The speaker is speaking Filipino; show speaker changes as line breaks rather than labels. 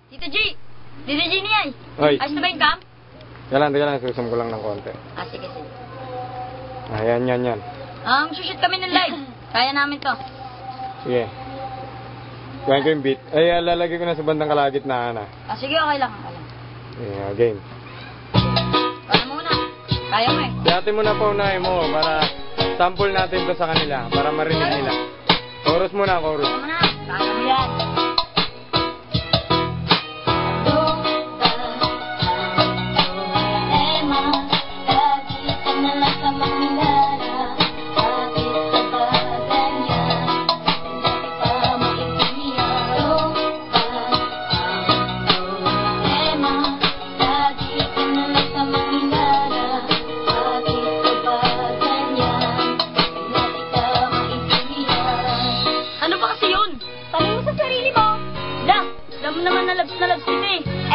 Tito G! Tito G niya
Hoy.
Ayos na ba yung cam?
Teka lang, susum ko lang ng konti.
Sige, sige.
Ayan, yan.
Shoot kami ng live. Kaya namin to.
Sige. Gawin ko yung beat. Ay, lalagay ko na sa bandang kalagitnaan na.
Sige, okay lang.
Yeah, game.
Para muna. Kaya mo eh.
Dati mo na paunahin mo para sample natin to sa kanila. Para marinig nila. Chorus muna, chorus.
Kaya mo na. Kaya mo yan. Alam mo naman na labs kita eh.